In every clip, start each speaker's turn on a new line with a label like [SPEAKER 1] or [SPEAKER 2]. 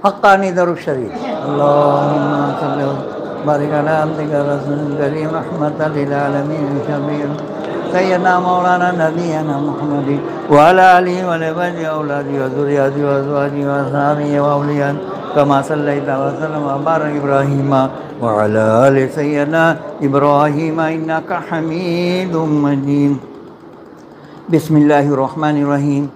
[SPEAKER 1] हक्कानी दरूद शरीफ। अल्लाहुम्मा सल्ली बारिक अला अब्दिका रसूलिल करीम रहमतल लिल आलमीन शफीअ सय्यदना मौलाना नबियना मुहम्मदिन व अला आलिहि व असहाबिहि औलादी व ज़ुर्रिय्यति व अज़वाजिहि व अस्हाबिहि व औलिया कमा सल्लैता व सल्लम व बारक इब्राहीम व अला आलि सय्यदना इब्राहीम इन्नका हमीदुम मजीद। बिस्मिल्लाहिर रहमानिर रहीम।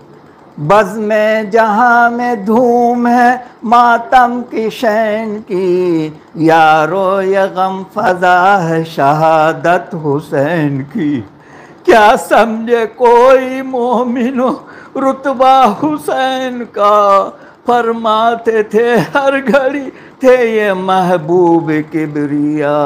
[SPEAKER 1] बज़्म जहाँ में धूम है मातम की शैन की, यारो ये गम फ़ज़ा है शहादत हुसैन की। क्या समझे कोई मोमिनो रुतबा हुसैन का, फरमाते थे हर घड़ी थे ये महबूब किबरिया।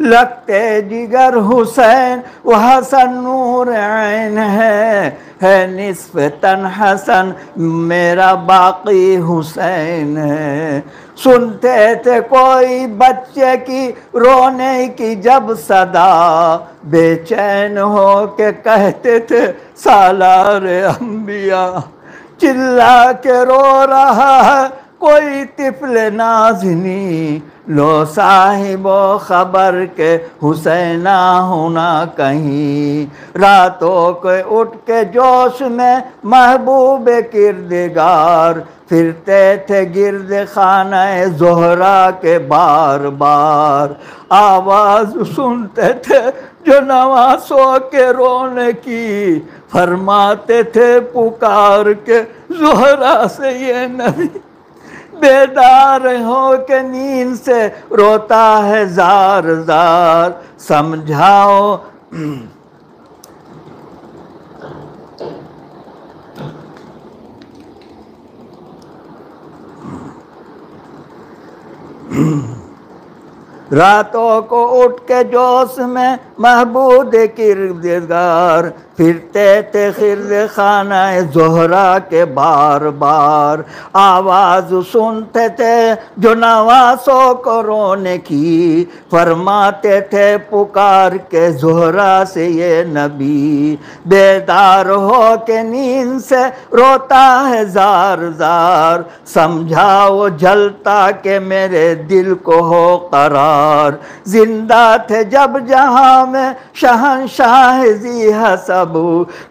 [SPEAKER 1] लगते जिगर हुसैन वह हसन नूर ऐन है निस्फ़ तन हसन मेरा बाकी हुसैन है। सुनते थे कोई बच्चे की रोने की जब सदा, बेचैन हो के कहते थे सालार अंबिया। चिल्ला के रो रहा है कोई तिफल नाज़नी, लो साहिबो खबर के हुसैना होना कहीं। रातों के उठ के जोश में महबूब किरदगार, फिरते थे गिरद खाना ज़ोहरा के बार बार। आवाज़ सुनते थे जो नवासों के रोने की, फरमाते थे पुकार के ज़ोहरा से ये नबी। बेदार हो के नींद से रोता है जार जार, समझाओ रातों को उठ के जोश में महबूब किरदगार, फिरते थे खिरद खाना ज़ोहरा के बार बार। आवाज़ सुनते थे जो नवासों को रोने की, फरमाते थे पुकार के ज़ोहरा से ये नबी। बेदार हो के नींद से रोता है जार जार, समझाओ जलता के मेरे दिल को हो करार। जिंदा थे जब जहां में शहंशाह ज़ी हसब,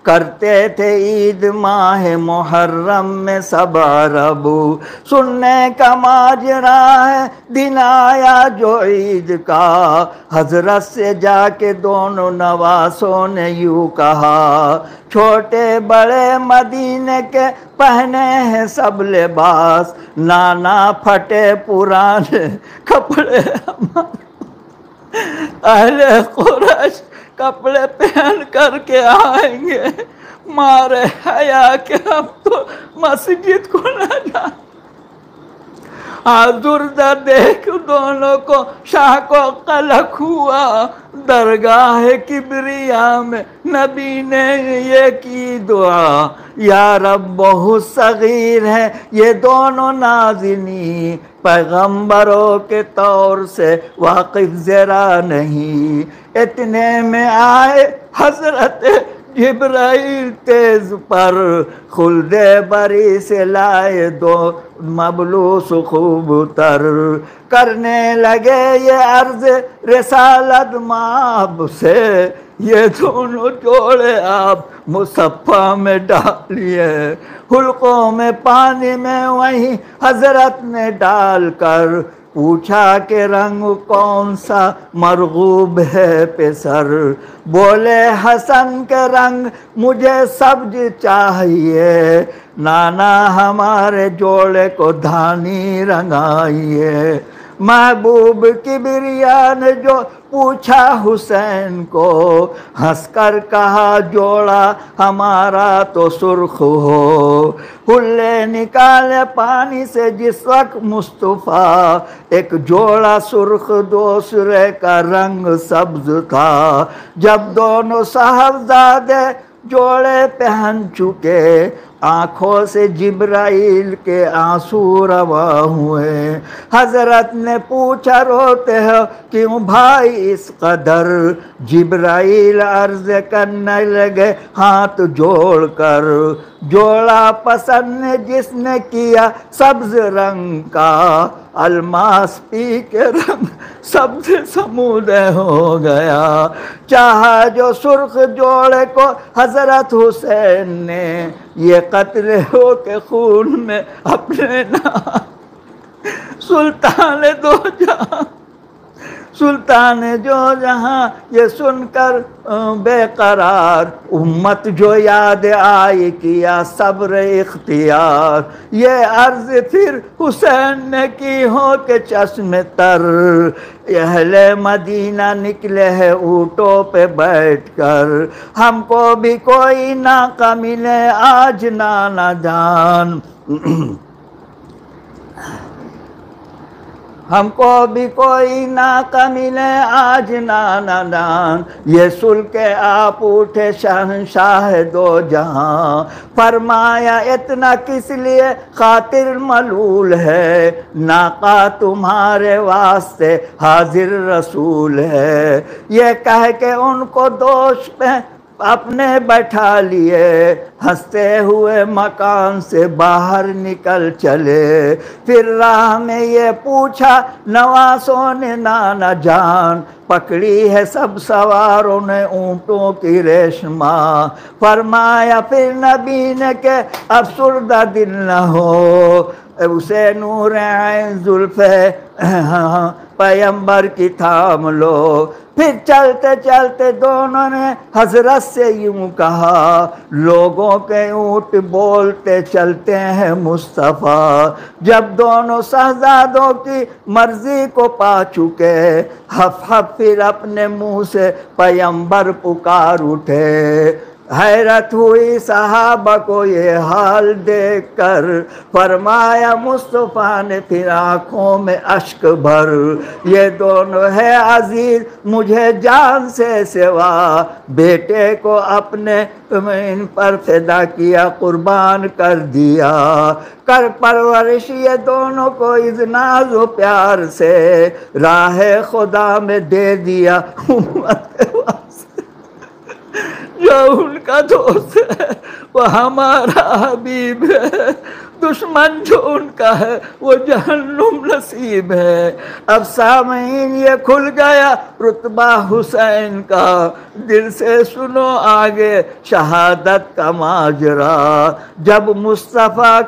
[SPEAKER 1] करते थे ईद माह मुहर्रम में सब अरब। सुनने का माजरा है दिन आया जो ईद का, हजरत से जाके दोनों नवासों ने यूं कहा। छोटे बड़े मदीने के पहने हैं सब लिबास, नाना फटे पुराने कपड़े अहले कुरैश कपड़े पहन करके आएंगे। मारे हया के हम तो मस्जिद को न जा। आजुर्दा देख दोनों को शाह को कलक हुआ, दरगाह किबरिया में नबी ने ये की दुआ। या रब बहुत सगीर है ये दोनों नाज़िनी, पैगंबरों के तौर से वाकिफ जरा नहीं। इतने में आए हजरत जिब्राइल तेज पर, खुल्दे बरी से लाए दो मबलूस खूबतर। करने लगे ये अर्ज रिसालत माब से, ये दोनों जोड़े आप मुसफ़ा में डालिए। हुल्कों में पानी में वहीं हजरत ने डालकर, पूछा कि रंग कौन सा मरगूब है पेसर। बोले हसन के रंग मुझे सब्ज चाहिए, नाना हमारे जोड़े को धानी रंगाइए। महबूब किबरिया ने जो पूछा हुसैन को, हंसकर कहा जोड़ा हमारा तो सुर्ख हो। हुल्ले निकाले पानी से जिस वक्त मुस्तफ़ा, एक जोड़ा सुर्ख दूसरे का रंग सब्ज था। जब दोनों साहबजादे जोड़े पहन चुके, आँखों से जिब्राइल के आंसू रवा हुए। हजरत ने पूछा रोते हो क्यों भाई इस कदर? जिब्राइल अर्ज करने लगे हाथ जोड़कर, जोड़ा पसंद जिसने किया सब्ज रंग का, अलमास पी के रंग सबसे समूदे हो गया। चाहा जो सुर्ख जोड़े को हजरत हुसैन ने, ये कत्ल हो के खून में अपने नाम। सुल्तान दो जहां, सुल्तान जो जहां ये सुनकर बेकरार, उम्मत जो याद आई किया सब्र इख्तियार। ये अर्ज फिर हुसैन ने की हो के चश्मे तर, अहले मदीना निकले हैं ऊँटों पे बैठकर। हमको भी कोई नाका मिले आज नाना जान, हमको भी कोई नाका मिले आज नाना दान। ये सुन के आप उठे शहंशाह दो जहां, फरमाया इतना किस लिए खातिर मलूल है, नाका तुम्हारे वास्ते हाजिर रसूल है। ये कह के उनको दोष पे अपने बैठा लिए, हंसते हुए मकान से बाहर निकल चले। फिर राह में ये पूछा नवासों ने नाना जान, पकड़ी है सब सवारों ने ऊँटों की रेशमा। फरमाया फिर नबी ने के अफसुर्दा दिल न हो, उसे नूर ऐन जुल्फ़े पैगंबर की थाम लो। फिर चलते चलते दोनों ने हजरत से यूं कहा, लोगों के ऊँट बोलते चलते हैं मुस्तफ़ा। जब दोनों शहजादों की मर्जी को पा चुके, हफ हफ फिर अपने मुंह से पैगंबर पुकार उठे। हैरत हुई सहाबा को ये हाल देखकर, फरमाया मुस्तफ़ा ने फिर आँखों में अश्क भर, ये दोनों है अजीज मुझे जान से सिवा, बेटे को अपने इन पर फिदा किया कुर्बान कर दिया। कर परवरिश ये दोनों को इज़नाज़ व प्यार से, राह खुदा में दे दिया उम्मत के वास्ते। जो उनका दोस्त है वो हमारा हबीब है, दुश्मन जो उनका है वो जहन्नुम नसीब है। अब सामीन ये खुल गया रुतबा हुसैन का, दिल से सुनो आगे शहादत का माजरा। जब मुस्तफ़ा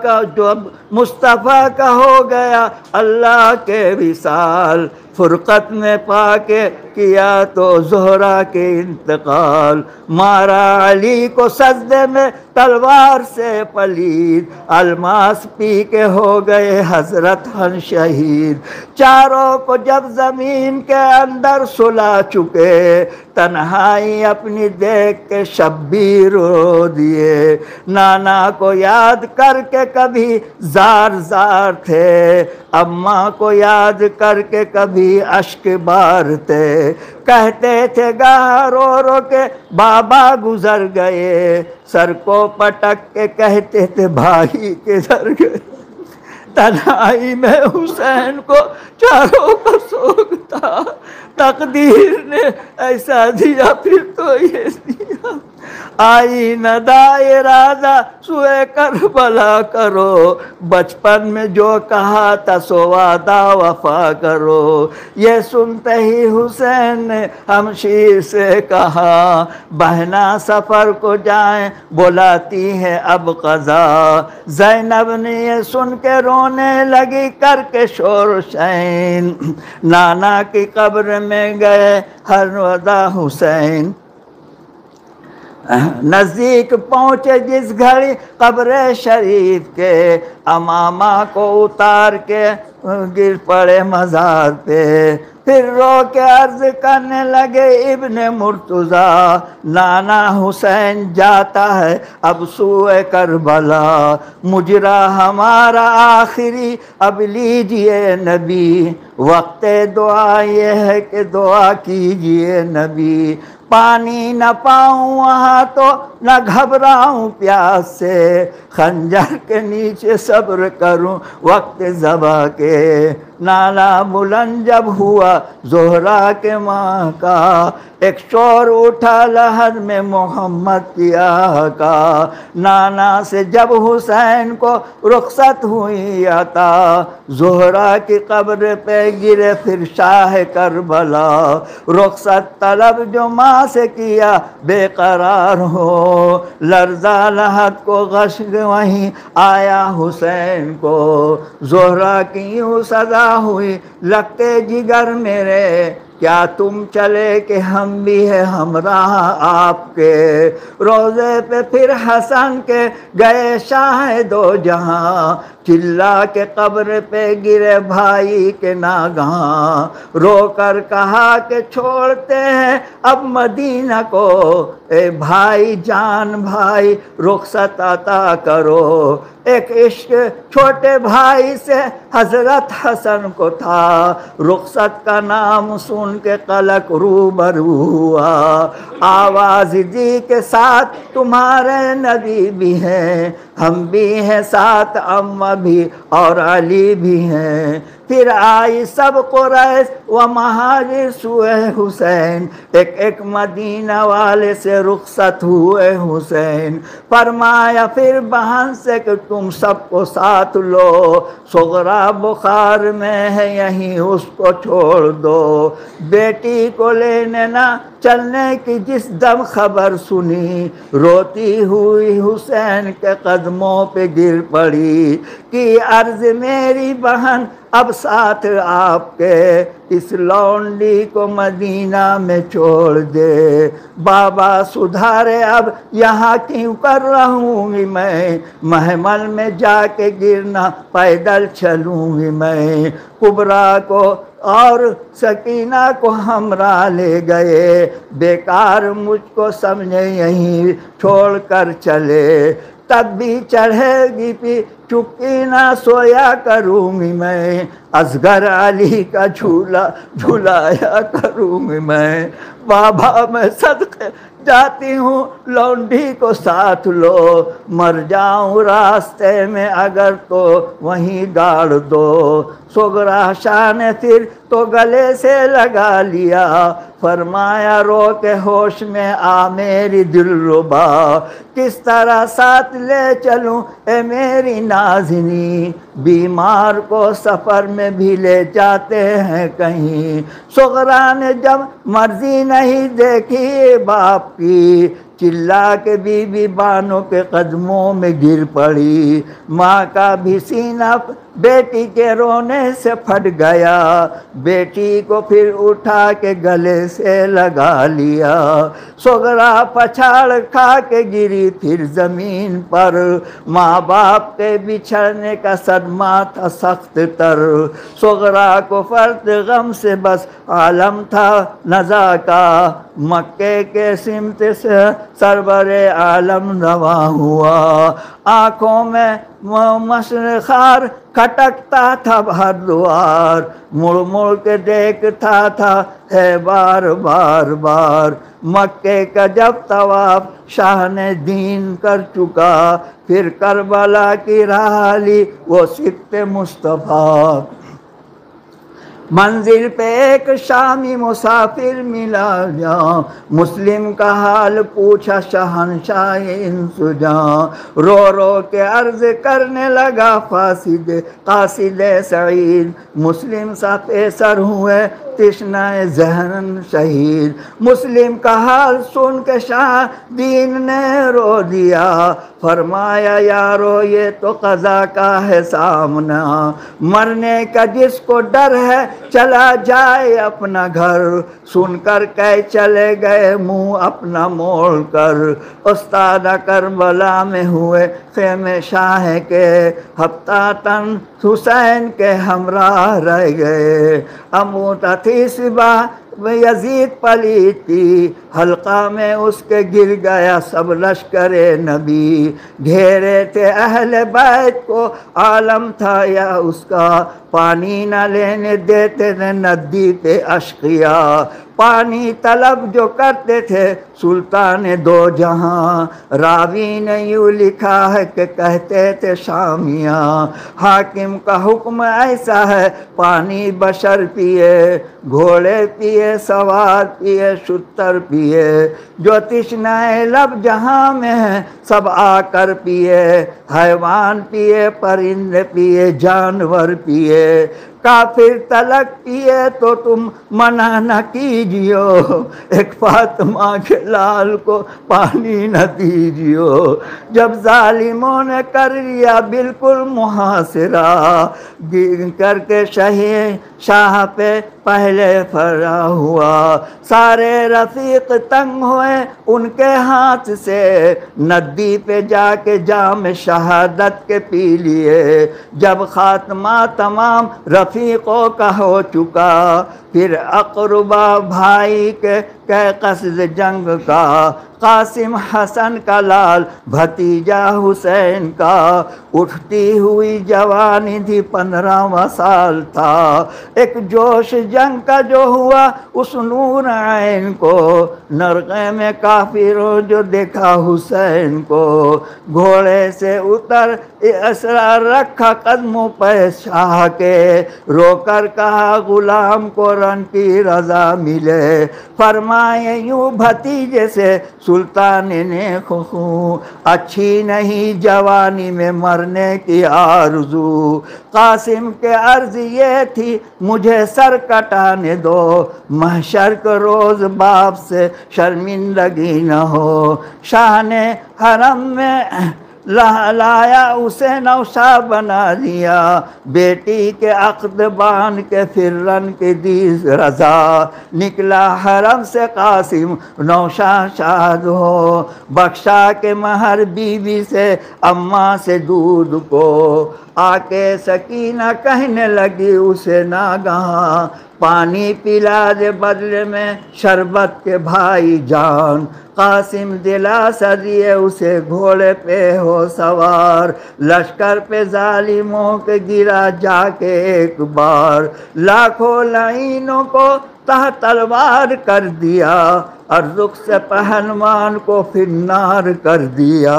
[SPEAKER 1] का हो गया अल्लाह के विसाल, फुरकत में पाके किया तो ज़ोहरा के इंतकाल। मारा अली को सजदे में तलवार से पलीद, अलमास पी के हो गए हजरत हन शहीद। चारों को जब ज़मीन के अंदर सुला चुके, तन्हाई अपनी देख के शब्बीर रो दिए। नाना को याद करके कभी जार जार थे, अम्मा को याद करके कभी अश्क बारते। कहते थे गा रो रो के बाबा गुजर गए, सर को पटक के कहते थे भाई किधर गए। तन्हाई में हुसैन को चारों का शोक था, तकदीर ने ऐसा दिया फिर तो ये दिया। आई न दाए राजा सुए करबला करो, बचपन में जो कहा था सो वादा वफा करो। ये सुनते ही हुसैन ने हमशीर से कहा, बहना सफ़र को जाएं बुलाती है अब क़ज़ा। ज़ैनब ने ये सुन के रोने लगी करके शोर शैन, नाना की कब्र में गए हरवदा हुसैन। नज़दीक पहुँचे जिस घड़ी कब्र शरीफ के, अमामा को उतार के गिर पड़े मज़ार पे। फिर रो के अर्ज करने लगे इब्ने मुर्तज़ा, नाना हुसैन जाता है अब सूए करबला। मुजरा हमारा आखिरी अब लीजिए नबी, वक्त दुआ ये है कि दुआ कीजिए नबी। पानी न पाऊँ वहाँ तो न घबराऊँ प्यास से, खंजर के नीचे सब्र करूँ वक्त ज़बा के। नाला बुलंद जब हुआ ज़ोहरा के माँ का, एक शोर उठा लहर में मोहम्मद की आका। नाना से जब हुसैन को रुखसत हुई अता, ज़ोहरा की कब्र पे गिरे फिर शाह करबला। रुखसत तलब जो माँ से किया बेकरार हो, लर्जा लहद को गश्क वहीं आया हुसैन को। ज़ोहरा की यूँ सदा हुई लगते जिगर मेरे, क्या तुम चले कि हम भी है हमराह आपके। रोज़े पे फिर हसन के गए शाह दो जहां, चिल्ला के कब्र पे गिरे भाई के नागहां। रोकर कहा कि छोड़ते हैं अब मदीना को, ए भाई जान भाई रुखसत अता करो। एक इश्क छोटे भाई से हजरत हसन को था, रुखसत का नाम सुन के कलक रूबरू हुआ। आवाज़ दी के साथ तुम्हारे नबी भी हैं, हम भी हैं साथ अम्मा भी और अली भी हैं। फिर आई सब कुरैश व महाजिर सुए हुसैन, एक एक मदीना वाले से रुखसत हुए हुसैन। फरमाया फिर बहन से कि तुम सबको साथ लो, सुगरा बुखार में है यहीं उसको छोड़ दो। बेटी को लेने ना चलने की जिस दम खबर सुनी, रोती हुई हुसैन के कदमों पे गिर पड़ी कि अर्ज मेरी बहन अब साथ आपके, इस लौंडी को मदीना में छोड़ दे। बाबा सुधारे अब यहाँ क्यों कर रहूँगी मैं, महमल में जाके गिरना पैदल चलूँगी मैं। कुबरा को और सकीना को हमरा ले गए, बेकार मुझको समझे यहीं छोड़ कर चले। तब भी चढ़ेगी पी चुप्पी ना सोया करूँगी मैं, असगर अली का झूला झुलाया करूँगी मैं। बाबा मैं सदके जाती हूँ लौंडी को साथ लो, मर जाऊँ रास्ते में अगर तो वहीं गाड़ दो। सुगरा शाह ने फिर तो गले से लगा लिया, फरमाया रो के होश में आ मेरी दिलरुबा। किस तरह साथ ले चलूं ए मेरी नाज़िनी, बीमार को सफ़र में भी ले जाते हैं कहीं। सुगरा ने जब मर्जी नहीं देखी बाप की, चिल्ला के बीबी बानों के कदमों में गिर पड़ी। माँ का भी सीना बेटी के रोने से फट गया, बेटी को फिर उठा के गले से लगा लिया। सुगरा पछाड़ खा के गिरी फिर ज़मीन पर, माँ बाप के बिछड़ने का सदमा था सख्त तर। सुगरा को फर्द गम से बस आलम था नज़ा का, मक्के के सिमत से सरवरे आलम रवा हुआ। आँखों में मशरखार खटकता था हर द्वार, मुड़ मुड़ के देखता था है बार बार बार। मक्के का जब तवाफ शाह ने दीन कर चुका, फिर करबला की राह ली वो सिक्ते मुस्तफ़ा। मंजिल पे एक शामी मुसाफिर मिला जा, मुस्लिम का हाल पूछा शहंशाह इंसुजा। रो रो के अर्ज करने लगा फासिद कासिद सईद, मुस्लिम सा पेसर हुए तिश्नाए जहन शहीद। मुस्लिम का हाल सुन के शाह दीन ने रो दिया, फरमाया यारो ये तो क़ज़ा का है सामना। मरने का जिसको डर है चला जाए अपना घर, सुनकर कै चले गए मुंह अपना मोड़ कर। उस्ताद करबला में हुए ख़ैमे शाह के, हफ्ता तन हुसैन के हमराह रह गए। अमूता थी सिबा यजीद पलीती, हल्का में उसके गिर गया सब लश्करे नबी। घेरे थे अहले बैत को आलम था या उसका, पानी न लेने देते थे नदी पे अश्किया। पानी तलब जो करते थे सुल्तान दो जहां। रावी ने यूँ लिखा है कि कहते थे शामियाँ, हाकिम का हुक्म ऐसा है पानी बशर पिए, घोड़े पिए, सवार पिए, शुतर पिए, जो तृष्णाए लब जहां में है सब आकर पिए, हैवान पिए, परिंदे पिए, जानवर पिए, काफिर तलक पिए तो तुम मना न कीजियो, एक फातिमा के लाल को पानी न दीजियो। जब जालिमों ने कर लिया बिल्कुल मुहासिरा, करके शाह पे पहले फरा हुआ, सारे रफीक तंग हुए उनके हाथ से, नदी पे जाके जाम शहादत के पी लिए। जब खात्मा तमाम रफीकों का हो चुका, फिर अक़रबा भाई के कसद जंग का, कासिम हसन का लाल भतीजा हुसैन का, उठती हुई जवानी थी 15वां साल था। एक जोश जंग का जो हुआ उस नूर ऐन को, नरक़े में काफिरों जो देखा हुसैन को, घोड़े से उतर असरा रखा कदमों पे शाह के, रोकर कहा गुलाम को रन की रजा मिले, फरमाए यूँ भतीजे से सुल्तान ने खुशू, अच्छी नहीं जवानी में मरने की आरज़ू। कासिम के अर्ज़ ये थी मुझे सर कटाने दो, महशर के रोज़ बाप से शर्मिंदगी न हो। शाह ने हरम में लाया उसे नौशा बना दिया, बेटी के अक़द बान के फिर रन के दी रजा, निकला हरम से कासिम नौशा शाद हो, बख्शा के महर बीवी से अम्मा से दूध को, आके सकीना कहने लगी उसे नागहां, पानी पिला दे बदले में शरबत के भाई जान। कासिम दिलासा दिए उसे घोड़े पे हो सवार, लश्कर पे जालिमों के गिरा जाके एक बार, लाखों लाइनों को तह तलवार कर दिया, और रुख से पहलवान को फिर नार कर दिया।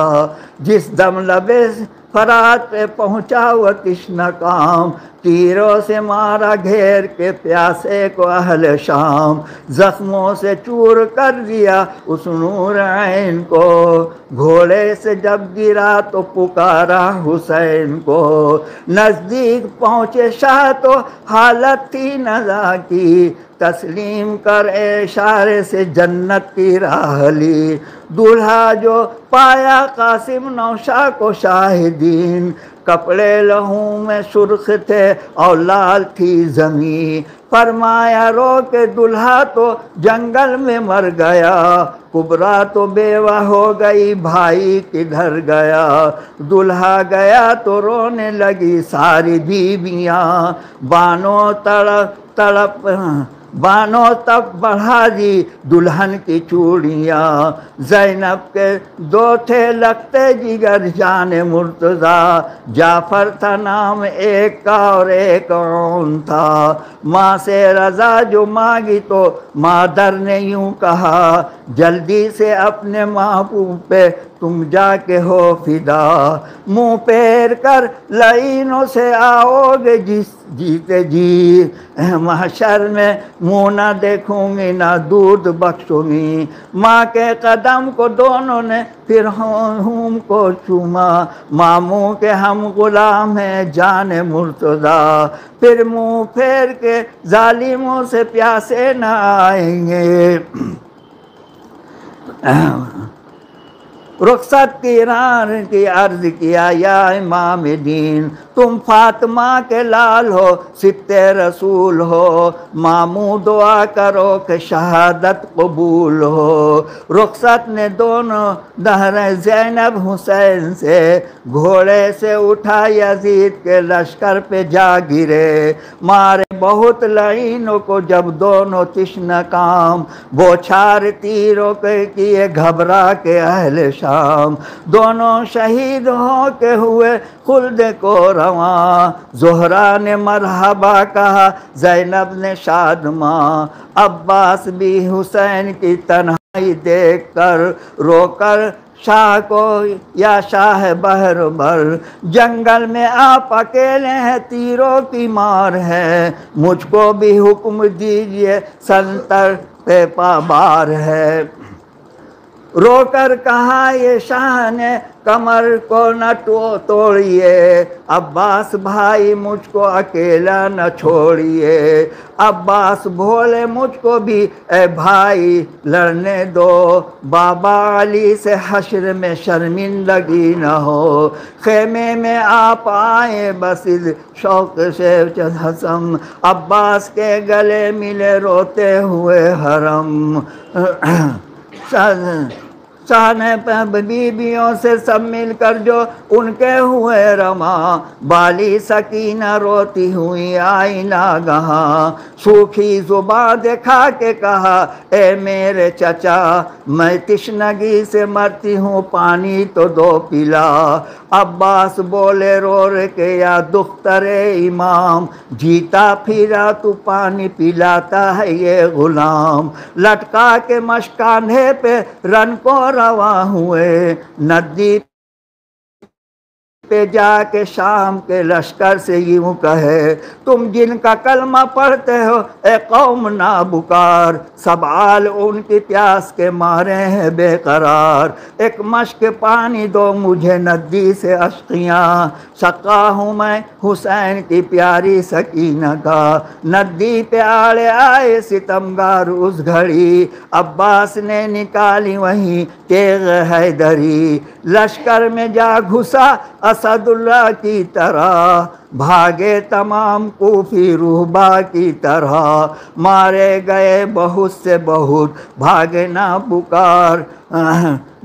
[SPEAKER 1] जिस दम लबे फरात पे पहुँचा वो तिश्ना काम, तीरों से मारा घेर के प्यासे को अहले शाम, जख्मों से चूर कर दिया उस नूर ऐन को, घोड़े से जब गिरा तो पुकारा हुसैन को, नज़दीक पहुँचे शाह तो हालत थी नज़ा की, तस्लीम कर इशारे से जन्नत की राह ली। दूल्हा जो पाया कासिम नौशा को शाहिदीन, कपड़े लहू में सुर्ख थे और लाल थी ज़मीं, फरमाया रो के दुल्हा तो जंगल में मर गया, कुबरा तो बेवा हो गई भाई किधर गया। दुल्हा गया तो रोने लगी सारी बीवियाँ, बानो तब बढ़ा दी दुल्हन की चूड़ियाँ, ज़ैनब के दो थे लगते जिगर जाने मुर्तज़ा, जाफ़र था नाम एक का और एक और था। माँ से रज़ा जो मांगी तो मादर ने यूँ कहा, जल्दी से अपने महबूब पे तुम जाके हो फिदा, मुँह फेर कर लाइनों से आओगे जीते जी, महशर में मुँह ना देखूंगी ना दूध बख्शूंगी। माँ के कदम को दोनों ने फिर हम को चूमा, मामू के हम गुलाम हैं जाने मुर्तज़ा, फिर मुँह फेर के जालिमों से प्यासे न आएंगे। रुखसत की रान की अर्ज किया या इमाम दीन, तुम फातिमा के लाल हो सित्ते रसूल हो, मामू दुआ करो कि शहादत कबूल हो। रुखसत ने दोनों दहरे ज़ैनब हुसैन से, घोड़े से उठा यजीद के लश्कर पे जा गिरे, मारे बहुत लाइनों को जब दोनों तिश्न काम, बौछार तीरों के किए घबरा के अहले शाम, दोनों शहीद हो के हुए खुल्द को रवां। ज़ोहरा ने मरहबा कहा, ज़ैनब ने शादमां। अब्बास भी हुसैन की तन्हाई देख कर रोकर शाह को, या शाह बहर भर, जंगल में आप अकेले हैं, तीरों की मार है, मुझको भी हुक्म दीजिए, संतर पे पाबार है। रोकर कहा ये शाह ने, कमर को न तोड़िए, अब्बास भाई मुझको अकेला न छोड़िए। अब्बास बोले मुझको भी ए भाई लड़ने दो, बाबा अली से हश्र में शर्मिंदगी न हो। खेमे में आप आए बस इस शौक से हसम, अब्बास के गले मिले रोते हुए हरम। शाह ने बीबियों से सब मिलकर जो उनके हुए रमा, बाली सकीना रोती हुई आई नागहां। सूखी जुबां दिखा के कहा, ए मेरे चचा मैं तिश्नगी से मरती हूँ, पानी तो दो पिला। अब्बास बोले रो रे के, या दुख्तरे इमाम, जीता फिरा तू पानी पिलाता है ये गुलाम। लटका के मशकाने पे रन को रवा हुए, नदी पे जाके शाम के लश्कर से यूं कहे, तुम जिनका कलमा पढ़ते हो ए कौम ना बुकार, सब आल उनकी प्यास के मारे हैं बेकरार। एक मश्क पानी दो मुझे नदी से अश्कियाँ, शक्का हूँ मैं हुसैन की प्यारी सकीना का। नदी पे आड़े आए सितमगार उस घड़ी, अब्बास ने निकाली वहीं तेग हैदरी। लश्कर में जा घुसा असदुल्ला की तरह, भागे तमाम कूफी रूहबा की तरह। मारे गए बहुत से बहुत, भागे ना पुकार,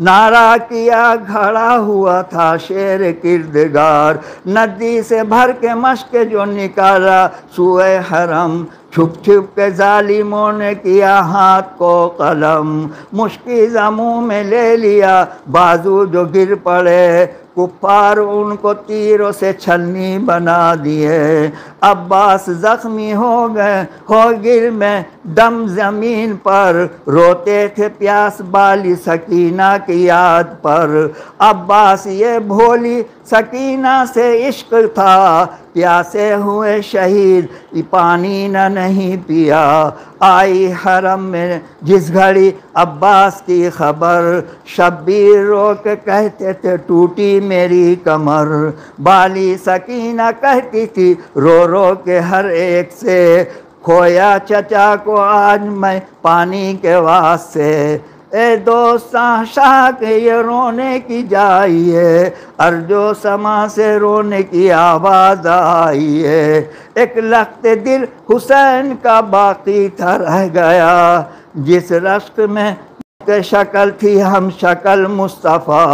[SPEAKER 1] नारा किया खड़ा हुआ था शेर किरदगार। नदी से भर के मश्क जो निकाला सुए हरम, छुप छुप के जालिमों ने किया हाथ को कलम। मुश्किल मुँह में ले लिया बाजू जो गिर पड़े, कुफ्फार उनको तीरों से छलनी बना दिए। अब्बास जख्मी हो गए हो गिर में दम जमीन पर, रोते थे प्यास बाली सकीना की याद पर। अब्बास ये भोली सकीना से इश्क था, प्यासे हुए शहीद पानी न नहीं पिया। आई हरम में जिस घड़ी अब्बास की खबर, शब्बीर रो के कहते थे टूटी मेरी कमर। बाली सकीना कहती थी रो रो के हर एक से, खोया चचा को आज मैं पानी के वास्ते। ए दोस्तां शाह के ये रोने की जाइए, अर्जो समा से रोने की आवाज़ आई है। एक लख्ते दिल हुसैन का बाकी था रह गया, जिस रश्क में के शक्ल थी हम शक्ल मुस्तफ़ा।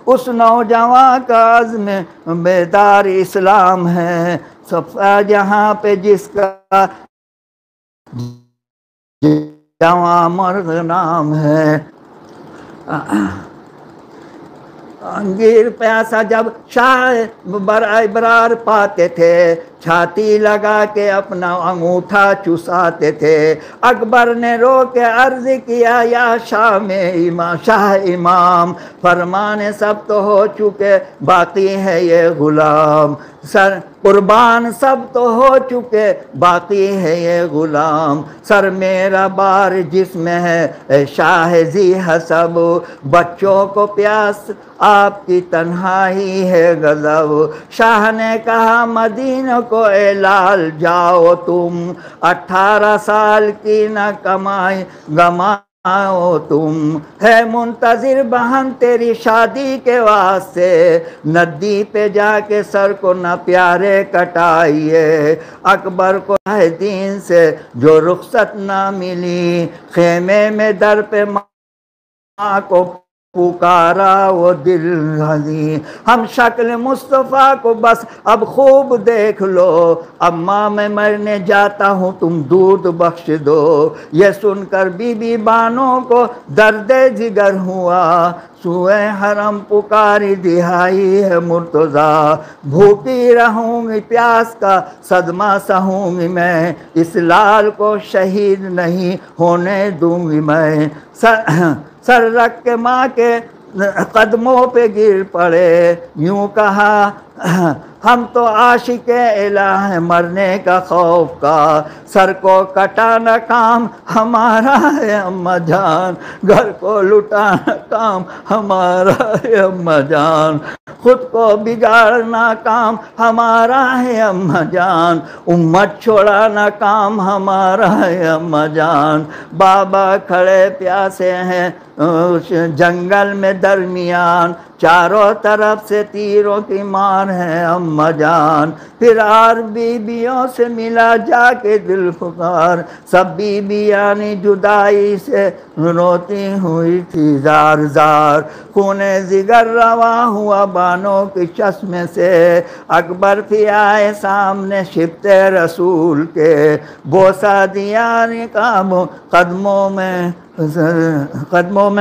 [SPEAKER 1] उस नौजवान का अज़्म बेदार इस्लाम है, सफ़ा जहाँ पे जिसका जवां मर्द नाम है। अंगीर प्यासा जब शाह बरार पाते थे, छाती लगा के अपना अंगूठा चुसाते थे। अकबर ने रो के अर्ज किया, या शाह इमाम, फरमाने सब तो हो चुके बाकी है ये गुलाम। सर कुर्बान सब तो हो चुके बाकी है ये गुलाम। सर मेरा बार जिसमें है शाह जी हसब, बच्चों को प्यास आपकी तन्हाई है गज़ब। शाह ने कहा मदीना को ए लाल जाओ तुम, 18 साल की न कमाई गमाओ तुम। है मुंतजिर बहन तेरी शादी के वास्ते, नदी पे जाके सर को न प्यारे कटाइए। अकबर को है दीन से जो रुखसत ना मिली, खेमे में दर पे माँ को पुकारा वो दिल हज़ीं। हम शक्ल मुस्तफ़ा को बस अब खूब देख लो, अम्मा मैं मरने जाता हूँ तुम दूध बख्श दो। ये सुनकर बीबी बानों को दर्द जिगर हुआ, सुए हरम पुकारी दिहाई है मुर्तज़ा। भूखी रहूँगी प्यास का सदमा सहूँगी मैं, इस लाल को शहीद नहीं होने दूँगी मैं। सर रख के माँ के कदमों पे गिर पड़े, यूं कहा हम तो आशिक़े इलाह हैं मरने का खौफ का, सर को कटाना काम हमारा है अम्मा जान, घर को लुटाना काम हमारा है अम्मा जान, खुद को बिगाड़ना काम हमारा है अम्मा जान, उम्मत छोड़ाना काम हमारा है अम्मा जान। बाबा खड़े प्यासे हैं उस जंगल में दरमियान, चारों तरफ से तीरों की मार है अम्मा जान। फिर आर बीबियों से मिला जाके दिल पुकार, सब बीबियाँ जुदाई से रोती हुई थी जार जार। खूने जिगर रवा हुआ बानों के चश्मे से, अकबर भी आए सामने शिफ्ते रसूल के, बोसा दिया निकाम कदमों में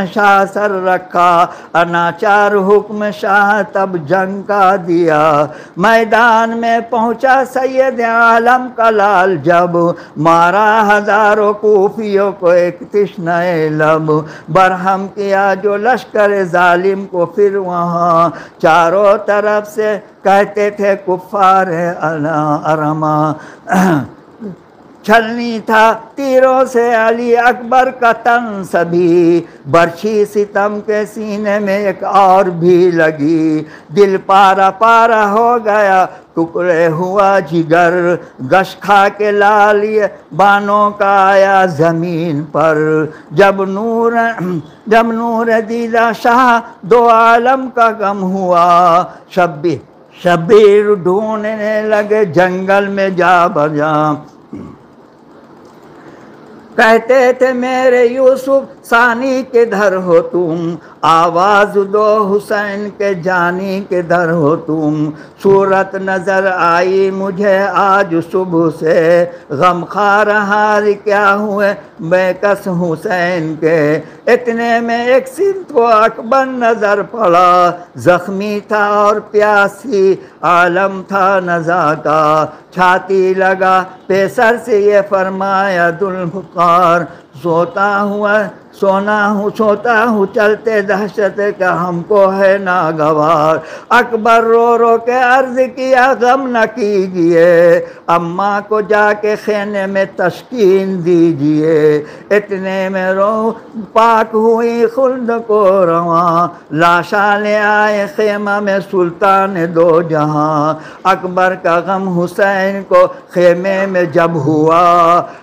[SPEAKER 1] शाह सर रखा, अनाचार हुक्म शाह तब जंग का दिया। मैदान में पहुंचा सैयद आलम का लाल जब, मारा हजारों कूफियों को एक तिश्नाए लब, बरहम किया जो लश्कर जालिम को फिर वहाँ, चारों तरफ से कहते थे कुफ्फार अरमा। छलनी था तीरों से अली अकबर का तन सभी, बर्छी सितम के सीने में एक और भी लगी, दिल पारा पारा हो गया टुकड़े हुआ जिगर, गश खा के लाल ये बानों का आया ज़मीन पर। जब नूर दीदा शाह दो आलम का गम हुआ, शब्बीर ढूंढने लगे जंगल में जा बजा, कहते थे मेरे यूसुफ सानी किधर हो तुम, आवाज़ दो हुसैन के जानी किधर हो तुम। सूरत नज़र आई मुझे आज सुबह से, गमखार हार क्या हुए बेकस हुसैन के। इतने में एक सिंध को अकबर नज़र पड़ा, ज़ख्मी था और प्यासी आलम था नज़ा का। छाती लगा पेसर से ये फरमाया जुल्फ़कार, सोता हूँ चलते दहशत का हमको है नागवार। अकबर रो रो के अर्ज किया गम न कीजिए, अम्मा को जाके खेने में तस्कीन दीजिए। इतने में रो पाक हुई खुल्द को रवा, लाशा ले आए खेमा में सुल्तान दो जहां। अकबर का गम हुसैन को खेमे में जब हुआ,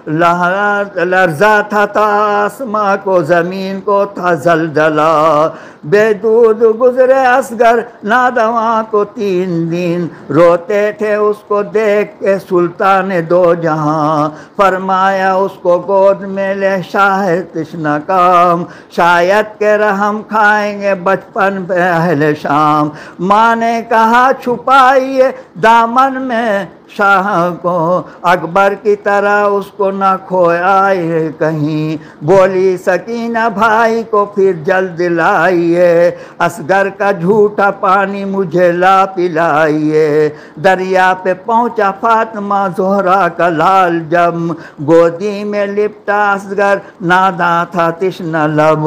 [SPEAKER 1] लर्जा था आसमां को ज़मीन को था जलजला। बेदूद गुजरे असगर नादवा को 3 दिन, रोते थे उसको देख के सुल्तान दो जहां। फरमाया उसको गोद में ले शाह तिश्ना काम, शायद के रहम खाएंगे बचपन पे अहले शाम। माँ ने कहा छुपाइए दामन में शाह को, अकबर की तरह उसको न खोए कहीं। बोली सकीना भाई को फिर जल्द लाइए, असगर का झूठा पानी मुझे ला पिलाइए। दरिया पे पहुंचा फातिमा ज़ोहरा का लाल जब, गोदी में लिपटा असगर नादा था तिश्ना लब।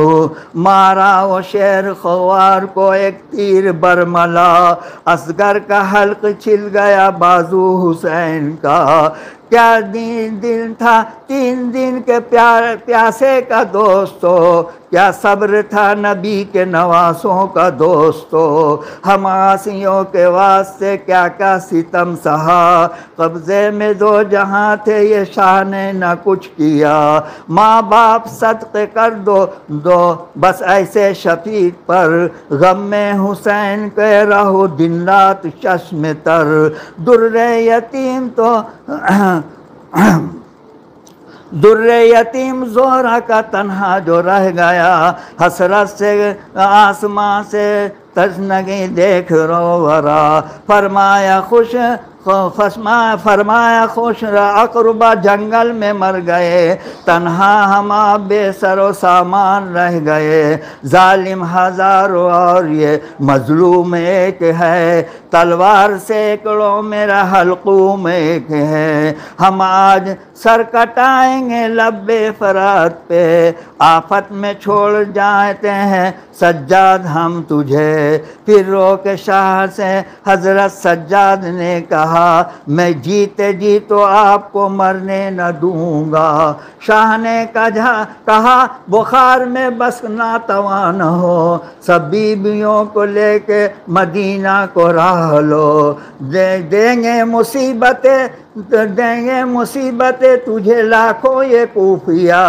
[SPEAKER 1] मारा वो शेर ख्वार को एक तीर बरमला, असगर का हल्क छिल गया बाजू हुसैन का। क्या दिन था 3 दिन के प्यासे का दोस्तों, क्या सब्र था नबी के नवासों का दोस्तों। हम आसियों के वास्ते क्या क्या सितम सहा, कब्जे में दो जहां थे ये शाह ने न कुछ किया। माँ बाप सदक़े कर दो बस ऐसे शफीक पर, गम में हुसैन के रहो दिन रात चश्मे तर। दुर्रे यतीम तो दुर्रे यतीम ज़ोहरा का तन्हा जो रह गया, हसरत से आसमां से तशनगी देख रोवरा। फरमाया खुश अकरबा जंगल में मर गए, तन्हा हमा बेसरो सामान रह गए। जालिम हजारों और ये मजलूम एक है, तलवार सैकड़ों मेरा हल्कूम एक है। हम आज सर कटाएंगे लब्बे फरात पे, आफत में छोड़ जाते हैं सज्जाद हम तुझे। फिर रोके शाह से हजरत सज्जाद ने कहा, मैं जीते जी तो आपको मरने न दूंगा। शाह ने कहा बुखार में बस नातवा न हो, सब बीबियों को लेके मदीना को राह लो। देंगे मुसीबतें तुझे लाखों ये कूफिया,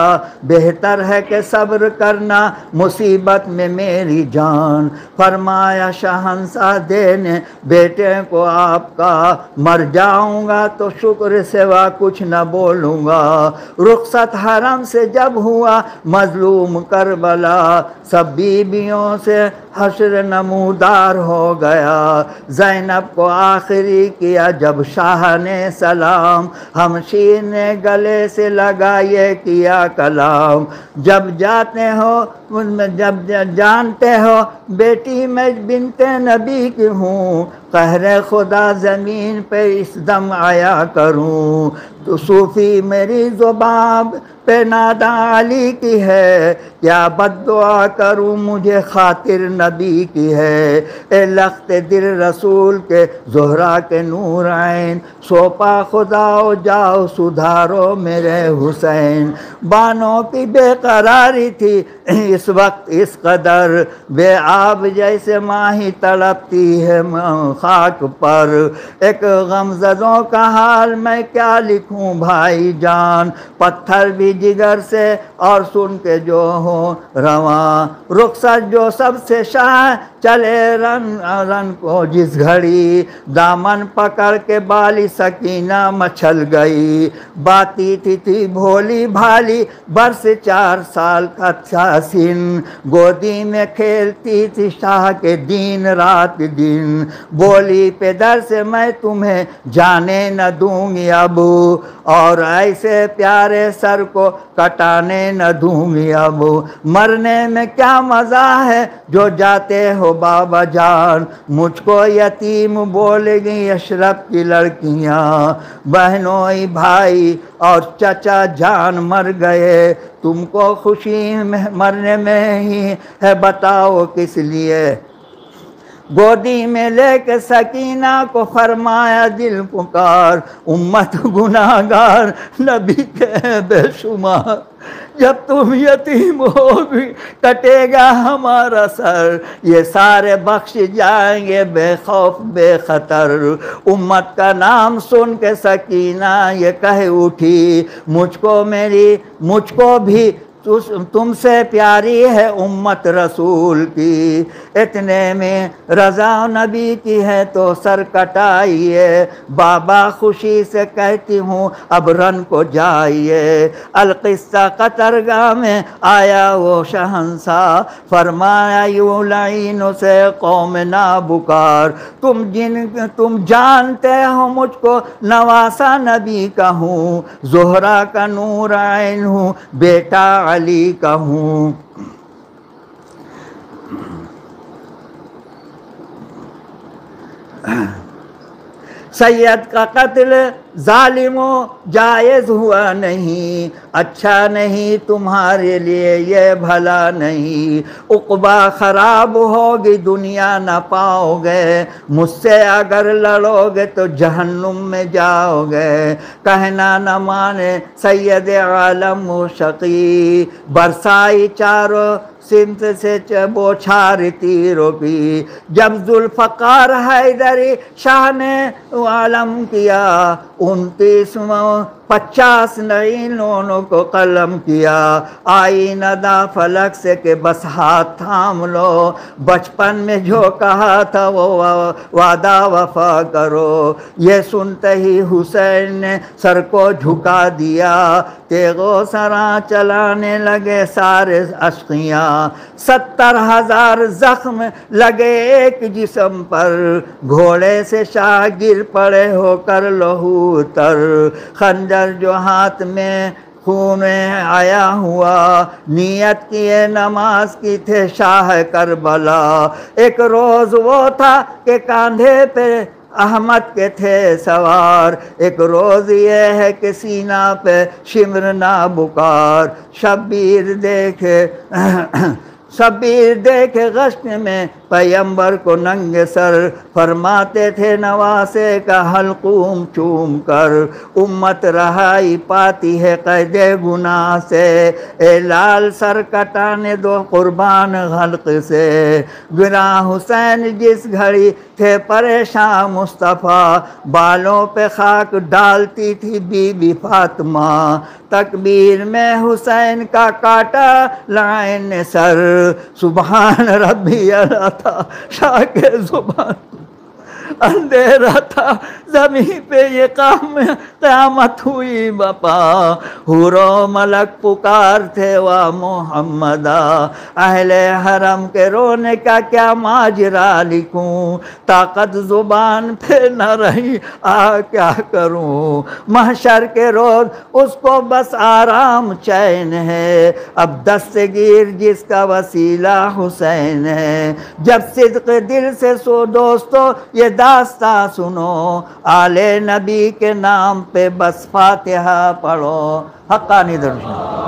[SPEAKER 1] बेहतर है कि सब्र करना मुसीबत में मेरी जान। फरमाया शहंशाह ने बेटे को आपका, मर जाऊंगा तो शुक्र सिवा कुछ न बोलूँगा। रुखसत हरम से जब हुआ मजलूम करबला, सब बीबियों से हश्र नमूदार हो गया। ज़ैनब को आखिरी किया जब शाह ने सलाम, हमशीर ने गले से लगाए किया कलाम। जब जाते हो जब जानते हो बेटी मैं बिनते नबी की हूँ, कहरे खुदा ज़मीन पे इस दम आया करूँ। तो सूफ़ी मेरी ज़ुबान पे नादा अली की है, क्या बद्दुआ करूँ मुझे खातिर नबी की है। ए लख्त दिल रसूल के ज़ोहरा के नूर आइन, सोपा खुदाओ जाओ सुधारो मेरे हुसैन। बानों की बेकरारी थी इस वक्त इस कदर, बेआब जैसे माही तड़पती है खाक पर। एक गमज़दों का हाल मैं क्या लिखूं भाई जान, पत्थर भी जिगर से और सुन के जो हो रवां। रुखसत जो सबसे शाह चले रन को जिस घड़ी, दामन पकड़ के बाली सकीना मचल गई। बाती थी भोली भाली बरस 4 साल का था सिन, गोदी में खेलती थी शाह के दिन रात दिन। बोली पेदर से मैं तुम्हें जाने न दूंगी अब, और ऐसे प्यारे सर को कटाने न दूंगी अब। मरने में क्या मज़ा है जो जाते हो बाबा जान, मुझको यतीम बोलेगी अशरफ की लड़कियाँ। बहनों भाई और चचा जान मर गए, तुमको खुशी में मरने में ही है बताओ किस लिए। गोदी में लेके सकीना को फरमाया दिल पुकार, उम्मत गुनाहगार नबी के बेशुमार। जब तुम यतीम होगी कटेगा हमारा सर, ये सारे बख्श जाएंगे बेखौफ बेखतर। उम्मत का नाम सुन के सकीना ये कह उठी, मुझको भी तुमसे प्यारी है उम्मत रसूल की। इतने में रज़ा नबी की है तो सर कटाइए, बाबा खुशी से कहती हूँ अब रन को जाइए। अलकिस्सा कतरगाह में आया वो शहंशाह, फरमाया यूं लाइनों से कौम ना बुकार। तुम जानते हो मुझको नवासा नबी का हूँ, ज़ोहरा का नूर आइन हूँ, बेटा अली का हूँ। सैयद का कत्ल जालिमों जायज़ हुआ नहीं, अच्छा नहीं तुम्हारे लिए ये भला नहीं। उक़बा ख़राब होगी दुनिया न पाओगे, मुझसे अगर लड़ोगे तो जहन्नुम में जाओगे। कहना न माने सैयद आलम शक़ी, बरसाई चारों सिमत से बौछार तीरों की। जब जुल्फ़कार हैदरी शाह ने आलम किया, 29 50 नई लोनों को कलम किया। आई नदा फलक से कि बस हाथ थाम लो, बचपन में जो कहा था वो वादा वफा करो। ये सुनते ही हुसैन ने सर को झुका दिया, तेगो सरा चलाने लगे सारे अश्कियाँ। 70,000 जख्म लगे एक जिस्म पर, घोड़े से शाह गिर पड़े होकर लहू तर। खंजर जो हाथ में खून में आया हुआ, नियत किए नमाज की थे शाह करबला। एक रोज वो था कि कांधे पे अहमद के थे सवार, एक रोज ये है कि सीना पे शिमर ना बुकार। शब्बीर देखे गश्त में पैगंबर को नंगे सर, फरमाते थे नवासे का हल्कूम चूम कर। उम्मत रहाई पाती है कैदे गुनाह से, ए लाल सर कटाने दो कुर्बान हल्क से। गिरा हुसैन जिस घड़ी थे परेशान मुस्तफ़ा, बालों पे खाक डालती थी बीबी फातिमा। तकबीर में हुसैन का काटा लाइन ने सर, सुभान रब्बी अला था शाह के जुबान। अंधेरा था ज़मीं पे ये क़यामत हुई बपा, हुरो मलक पुकार थे वा मोहम्मदा। अहले हरम के रोने का क्या माजरा लिखूं, ताकत ज़ुबान पे न रही आ क्या करूं। महशर के रोज़ उसको बस आराम चैन है, अब दस्तगीर जिसका वसीला हुसैन है। जब सिद्क़ दिल से सो दोस्तों ये दास्ता सुनो, आले नबी के नाम पे बस फातिहा पढ़ो। हक्कानी दर्शन।